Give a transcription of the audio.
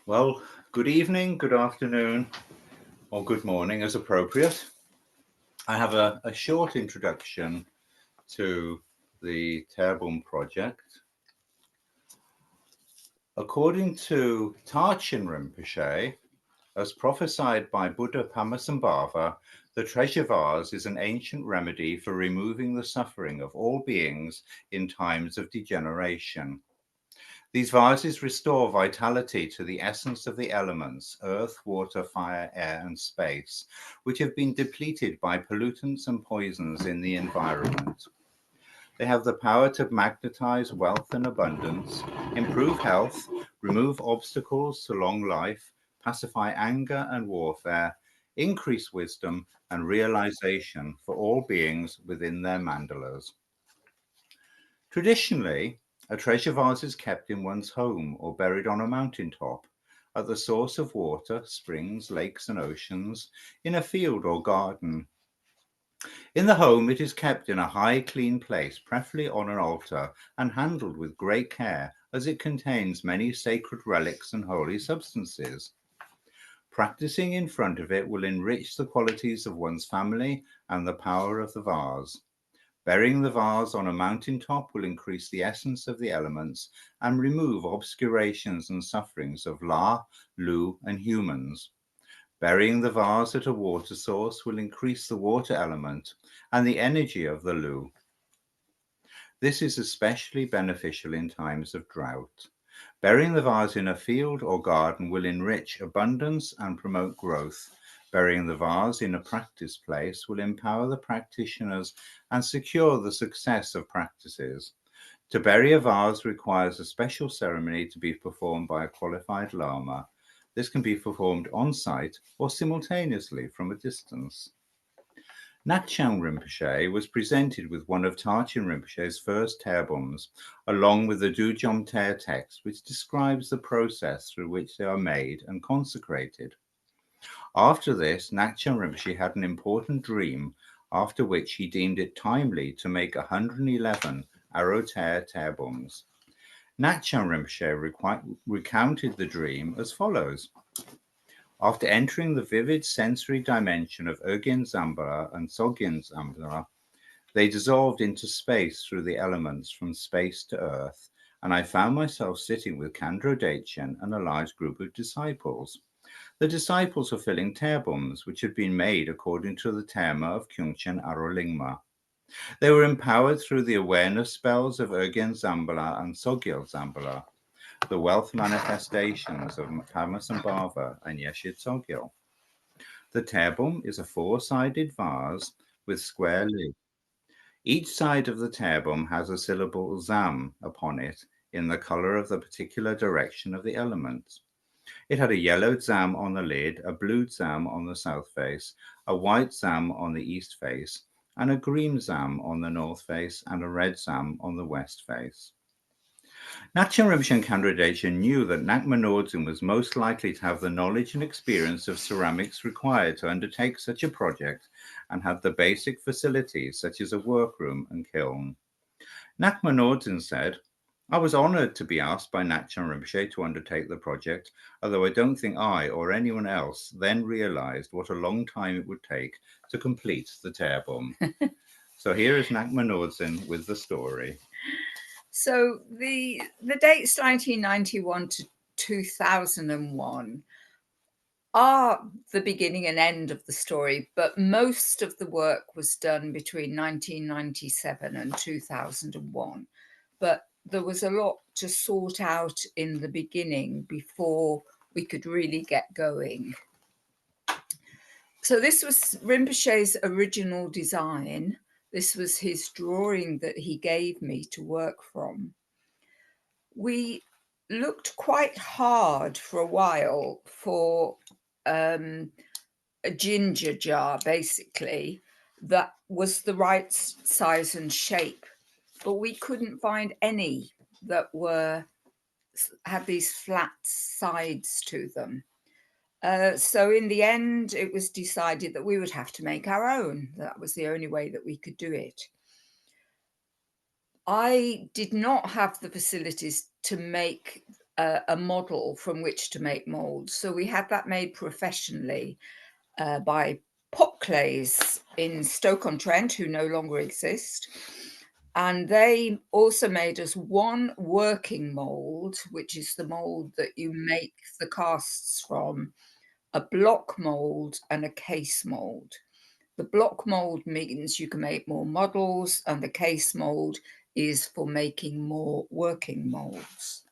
Well, good evening, good afternoon, or good morning as appropriate. I have a short introduction to the gTérbum project. According to Tharchin Rinpoche, as prophesied by Buddha Padmasambhava, the Treasure Vase is an ancient remedy for removing the suffering of all beings in times of degeneration. These vases restore vitality to the essence of the elements, earth, water, fire, air, and space, which have been depleted by pollutants and poisons in the environment. They have the power to magnetize wealth and abundance, improve health, remove obstacles to long life, pacify anger and warfare, increase wisdom and realization for all beings within their mandalas. Traditionally, a treasure vase is kept in one's home or buried on a mountaintop, at the source of water, springs, lakes, and oceans, in a field or garden. In the home, it is kept in a high, clean place, preferably on an altar, and handled with great care, as it contains many sacred relics and holy substances. Practicing in front of it will enrich the qualities of one's family and the power of the vase. Burying the vase on a mountaintop will increase the essence of the elements and remove obscurations and sufferings of La, Lu, and humans. Burying the vase at a water source will increase the water element and the energy of the Lu. This is especially beneficial in times of drought. Burying the vase in a field or garden will enrich abundance and promote growth. Burying the vase in a practice place will empower the practitioners and secure the success of practices. To bury a vase requires a special ceremony to be performed by a qualified lama. This can be performed on site or simultaneously from a distance. Nakchang Rinpoche was presented with one of Tharchin Rinpoche's first gTérbums, along with the Dujom Ter text, which describes the process through which they are made and consecrated. After this, Nakchang Rinpoche had an important dream, after which he deemed it timely to make 111 Arrow Ter gTérbums. Nakchang Rinpoche recounted the dream as follows. After entering the vivid sensory dimension of Urgyen Zambala and Sogyen Zambala, they dissolved into space through the elements from space to earth, and I found myself sitting with Kandro Dechen and a large group of disciples. The disciples were filling gTérbums, which had been made according to the tema of Kyungchen Arolingma. They were empowered through the awareness spells of Urgyen Zambala and Sogyal Zambala, the wealth manifestations of Padmasambhava and Yeshit Sogyal. The gTérbum is a four-sided vase with square lid. Each side of the gTérbum has a syllable zam upon it in the color of the particular direction of the elements. It had a yellow zam on the lid, a blue zam on the south face, a white zam on the east face, and a green zam on the north face, and a red zam on the west face. Nakchen Rinpoche and Kandro Dechen knew that Nakma Nordzen was most likely to have the knowledge and experience of ceramics required to undertake such a project and had the basic facilities such as a workroom and kiln. Nakma Nordzen said, I was honored to be asked by Nakchen Rinpoche to undertake the project, although I don't think I or anyone else then realized what a long time it would take to complete the gTérbum. So here is Nakma Nordzen with the story. So the dates 1991 to 2001 are the beginning and end of the story, but most of the work was done between 1997 and 2001. But there was a lot to sort out in the beginning before we could really get going. So this was Rinpoche's original design. This was his drawing that he gave me to work from. We looked quite hard for a while for a ginger jar, basically, that was the right size and shape, but we couldn't find any that had these flat sides to them. So in the end, it was decided that we would have to make our own. That was the only way that we could do it. I did not have the facilities to make a model from which to make molds. So we had that made professionally by Pop Clays in Stoke-on-Trent, who no longer exist. And they also made us one working mold, which is the mold that you make the casts from, a block mold and a case mold. The block mold means you can make more models, and the case mold is for making more working molds.